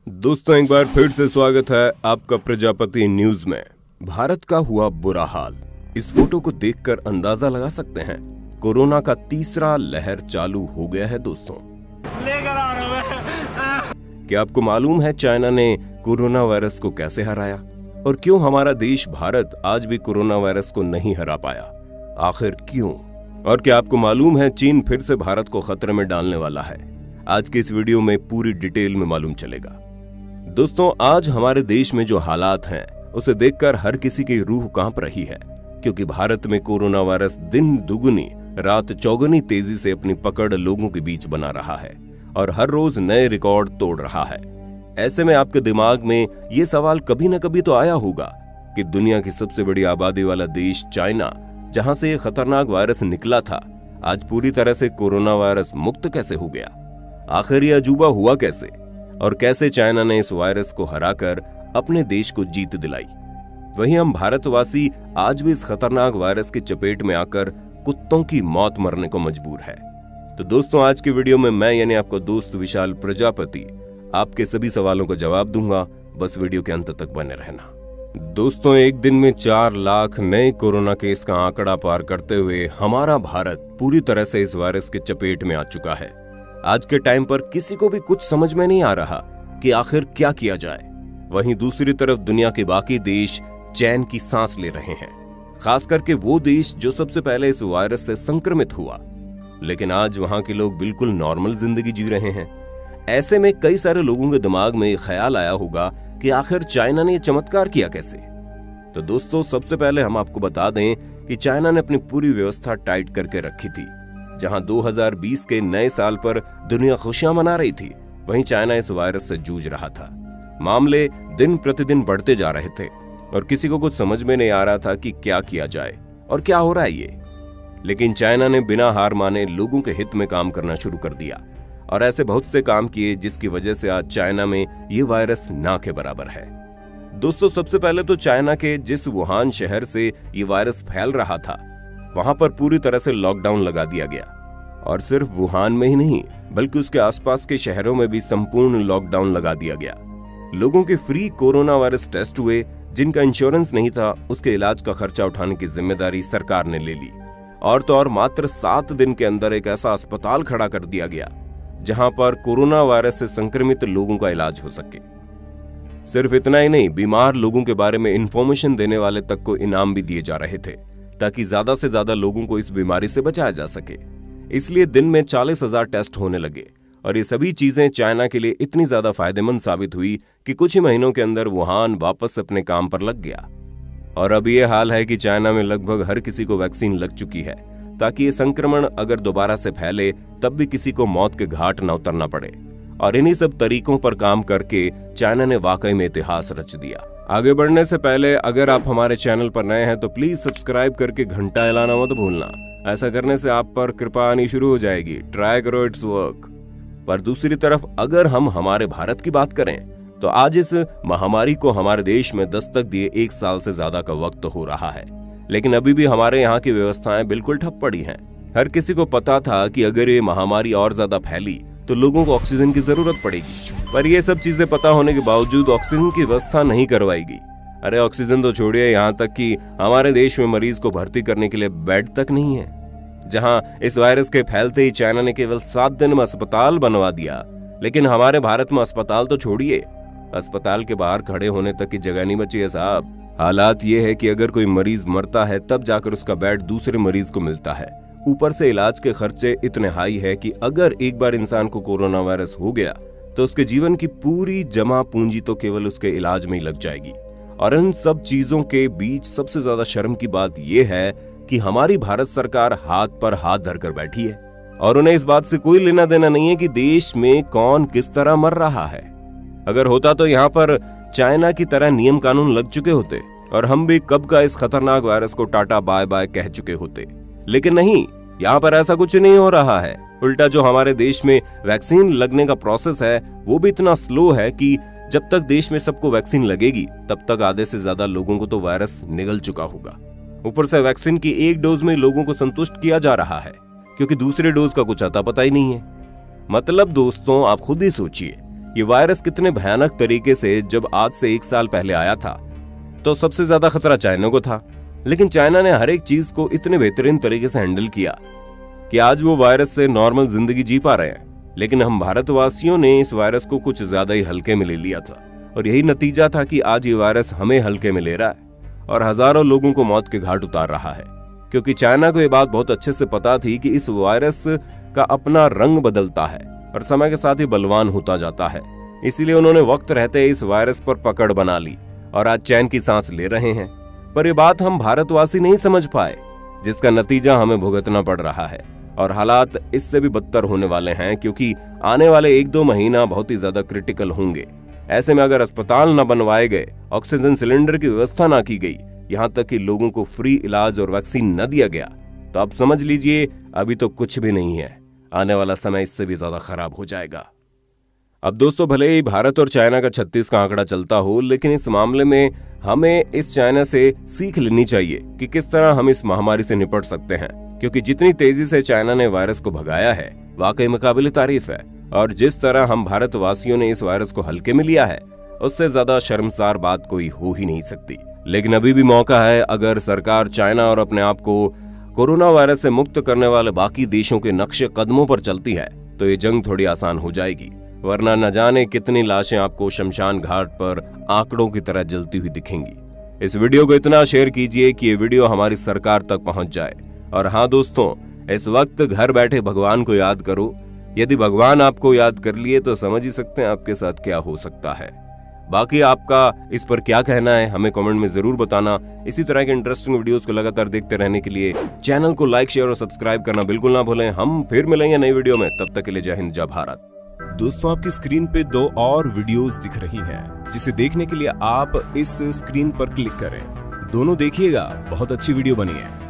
दोस्तों एक बार फिर से स्वागत है आपका प्रजापति न्यूज में। भारत का हुआ बुरा हाल। इस फोटो को देखकर अंदाजा लगा सकते हैं कोरोना का तीसरा लहर चालू हो गया है दोस्तों। लेकर आ रहा हूं। क्या आपको मालूम है चाइना ने कोरोना वायरस को कैसे हराया और क्यों हमारा देश भारत आज भी कोरोना वायरस को नहीं हरा पाया? आखिर क्यों? और क्या आपको मालूम है चीन फिर से भारत को खतरे में डालने वाला है? आज के इस वीडियो में पूरी डिटेल में मालूम चलेगा। दोस्तों आज हमारे देश में जो हालात हैं उसे देखकर हर किसी की रूह कांप रही है, क्योंकि भारत में कोरोना वायरस दिन दुगुनी रात चौगुनी तेजी से अपनी पकड़ लोगों के बीच बना रहा है और हर रोज नए रिकॉर्ड तोड़ रहा है। ऐसे में आपके दिमाग में ये सवाल कभी न कभी तो आया होगा कि दुनिया की सबसे बड़ी आबादी वाला देश चाइना, जहां से ये खतरनाक वायरस निकला था, आज पूरी तरह से कोरोना वायरस मुक्त कैसे हो गया? आखिर ये अजूबा हुआ कैसे और कैसे चाइना ने इस वायरस को हराकर अपने देश को जीत दिलाई? वहीं हम भारतवासी आज भी इस खतरनाक वायरस की चपेट में आकर कुत्तों की मौत मरने को मजबूर है। तो दोस्तों आज की वीडियो में मैं यानी आपका दोस्त विशाल प्रजापति आपके सभी सवालों का जवाब दूंगा, बस वीडियो के अंत तक बने रहना। दोस्तों एक दिन में 4 लाख नए कोरोना केस का आंकड़ा पार करते हुए हमारा भारत पूरी तरह से इस वायरस के चपेट में आ चुका है। आज के टाइम पर किसी को भी कुछ समझ में नहीं आ रहा कि आखिर क्या किया जाए। वहीं दूसरी तरफ दुनिया के बाकी देश चैन की सांस ले रहे हैं, खास करके वो देश जो सबसे पहले इस वायरस से संक्रमित हुआ, लेकिन आज वहां के लोग बिल्कुल नॉर्मल जिंदगी जी रहे हैं। ऐसे में कई सारे लोगों के दिमाग में ख्याल आया होगा कि आखिर चाइना ने चमत्कार किया कैसे। तो दोस्तों सबसे पहले हम आपको बता दें कि चाइना ने अपनी पूरी व्यवस्था टाइट करके रखी थी। जहां 2020 के नए साल पर दुनिया खुशियां मना रही थी, वहीं चाइना इस वायरस से जूझ रहा था। मामले दिन प्रतिदिन बढ़ते जा रहे थे और किसी को कुछ समझ में नहीं आ रहा था कि क्या किया जाए और क्या हो रहा है ये। लेकिन चाइना ने बिना हार माने लोगों के हित में काम करना शुरू कर दिया और ऐसे बहुत से काम किए जिसकी वजह से आज चाइना में ये वायरस ना के बराबर है। दोस्तों सबसे पहले तो चाइना के जिस वुहान शहर से ये वायरस फैल रहा था, वहां पर पूरी तरह से लॉकडाउन लगा दिया गया और सिर्फ वुहान में ही नहीं बल्कि उसके आसपास के शहरों में भी संपूर्ण लॉकडाउन लगा दिया गया। लोगों के फ्री कोरोना वायरस टेस्ट हुए, जिनका इंश्योरेंस नहीं था उसके इलाज का खर्चा उठाने की जिम्मेदारी सरकार ने ले ली। और तो और मात्र 7 दिन के अंदर एक ऐसा अस्पताल खड़ा कर दिया गया जहां पर कोरोना वायरस से संक्रमित लोगों का इलाज हो सके। सिर्फ इतना ही नहीं, बीमार लोगों के बारे में इंफॉर्मेशन देने वाले तक को इनाम भी दिए जा रहे थे ताकि ज्यादा से ज्यादा लोगों को इस बीमारी से बचाया जा सके। इसलिए दिन में 40,000 टेस्ट होने लगे और ये सभी चीजें चाइना के लिए इतनी ज्यादा फायदेमंद साबित हुई कि कुछ ही महीनों के अंदर वुहान वापस अपने काम पर लग गया। और अब ये हाल है कि चाइना में लगभग हर किसी को वैक्सीन लग चुकी है ताकि ये संक्रमण अगर दोबारा से फैले तब भी किसी को मौत के घाट न उतरना पड़े। और इन्हीं सब तरीकों पर काम करके चाइना ने वाकई में इतिहास रच दिया। आगे बढ़ने से पहले अगर आप हमारे चैनल पर नए हैं तो प्लीज सब्सक्राइब करके घंटा हिलाना मत भूलना। ऐसा करने से आप पर कृपा आनी शुरू हो जाएगी। ट्राई करो, इट्स वर्क। पर दूसरी तरफ अगर हम हमारे भारत की बात करें तो आज इस महामारी को हमारे देश में दस्तक दिए 1 साल से ज्यादा का वक्त हो रहा है, लेकिन अभी भी हमारे यहाँ की व्यवस्थाएं बिल्कुल ठप पड़ी हैं। हर किसी को पता था कि अगर ये महामारी और ज्यादा फैली तो लोगों को ऑक्सीजन की जरूरत पड़ेगी, पर ये सब चीजें पता होने के बावजूद ऑक्सीजन की व्यवस्था नहीं करवाएगी। अरे ऑक्सीजन तो छोड़िए, यहाँ तक कि हमारे देश में मरीज को भर्ती करने के लिए बेड तक नहीं है। जहां इस वायरस के फैलते ही चाइना ने केवल 7 दिन में अस्पताल बनवा दिया, लेकिन हमारे भारत में अस्पताल तो छोड़िए, अस्पताल के बाहर खड़े होने तक की जगह नहीं बची है साहब। हालात ये है कि अगर कोई मरीज मरता है तब जाकर उसका बेड दूसरे मरीज को मिलता है। ऊपर से इलाज के खर्चे इतने हाई है कि अगर एक बार इंसान को कोरोना वायरस हो गया तो उसके जीवन की पूरी जमा पूंजी तो केवल उसके इलाज में ही लग जाएगी। और इन सब चीजों के बीच सबसे ज्यादा शर्म की बात यह है कि हमारी भारत सरकार हाथ पर हाथ धरकर बैठी है और उन्हें इस बात से कोई लेना देना नहीं है कि देश में कौन किस तरह मर रहा है। अगर होता तो यहाँ पर चाइना की तरह नियम कानून लग चुके होते और हम भी कब का इस खतरनाक वायरस को टाटा बाय बाय कह चुके होते, लेकिन नहीं, यहाँ पर ऐसा कुछ नहीं हो रहा है। उल्टा जो हमारे देश में वैक्सीन लगने का प्रोसेस है वो भी इतना स्लो है कि जब तक देश में सबको वैक्सीन लगेगी तब तक आधे से ज्यादा लोगों को तो वायरस निगल चुका होगा। ऊपर से वैक्सीन की 1 डोज में लोगों को संतुष्ट किया जा रहा है क्योंकि दूसरे डोज का कुछ अता पता ही नहीं है। मतलब दोस्तों आप खुद ही सोचिए ये वायरस कितने भयानक तरीके से जब आज से 1 साल पहले आया था तो सबसे ज्यादा खतरा चाइना को था, लेकिन चाइना ने हर एक चीज को इतने बेहतरीन तरीके से हैंडल किया कि आज वो वायरस से नॉर्मल जिंदगी जी पा रहे हैं। लेकिन हम भारतवासियों ने इस वायरस को कुछ ज्यादा ही हल्के में ले लिया था और यही नतीजा था कि आज ये वायरस हमें हल्के में ले रहा है और हजारों लोगों को मौत के घाट उतार रहा है। क्योंकि चाइना को ये बात बहुत अच्छे से पता थी कि इस वायरस का अपना रंग बदलता है और समय के साथ ही बलवान होता जाता है, इसीलिए उन्होंने वक्त रहते इस वायरस पर पकड़ बना ली और आज चैन की सांस ले रहे हैं। पर ये बात हम भारतवासी नहीं समझ पाए, जिसका नतीजा हमें भुगतना पड़ रहा है और हालात इससे भी बदतर होने वाले हैं, क्योंकि आने वाले 1-2 महीना बहुत ही ज्यादा क्रिटिकल होंगे। ऐसे में अगर अस्पताल न बनवाए गए, ऑक्सीजन सिलेंडर की व्यवस्था न की गई, यहाँ तक कि लोगों को फ्री इलाज और वैक्सीन न दिया गया, तो आप समझ लीजिए अभी तो कुछ भी नहीं है, आने वाला समय इससे भी ज्यादा खराब हो जाएगा। अब दोस्तों, भले ही भारत और चाइना का 36 का आंकड़ा चलता हो, लेकिन इस मामले में हमें इस चाइना से सीख लेनी चाहिए कि किस तरह हम इस महामारी से निपट सकते हैं, क्योंकि जितनी तेजी से चाइना ने वायरस को भगाया है वाकई में काबिल तारीफ है, और जिस तरह हम भारतवासियों ने इस वायरस को हल्के में लिया है उससे ज्यादा शर्मसार बात कोई हो ही नहीं सकती। लेकिन अभी भी मौका है, अगर सरकार चाइना और अपने आप को कोरोना वायरस से मुक्त करने वाले बाकी देशों के नक्शे कदमों पर चलती है तो ये जंग थोड़ी आसान हो जाएगी, वरना न जाने कितनी लाशें आपको शमशान घाट पर आंकड़ों की तरह जलती हुई दिखेंगी। इस वीडियो को इतना शेयर कीजिए कि ये वीडियो हमारी सरकार तक पहुंच जाए। और हाँ दोस्तों, इस वक्त घर बैठे भगवान को याद करो। यदि भगवान आपको याद कर लिए तो समझ ही सकते हैं आपके साथ क्या हो सकता है। बाकी आपका इस पर क्या कहना है हमें कमेंट में जरूर बताना। इसी तरह के इंटरेस्टिंग वीडियोस को लगातार देखते रहने के लिए चैनल को लाइक, शेयर और सब्सक्राइब करना बिल्कुल ना भूलें। हम फिर मिलेंगे नई वीडियो में, तब तक के लिए जय हिंद, जय भारत। दोस्तों, आपकी स्क्रीन पे 2 और वीडियोस दिख रही हैं, जिसे देखने के लिए आप इस स्क्रीन पर क्लिक करें। दोनों देखिएगा, बहुत अच्छी वीडियो बनी है।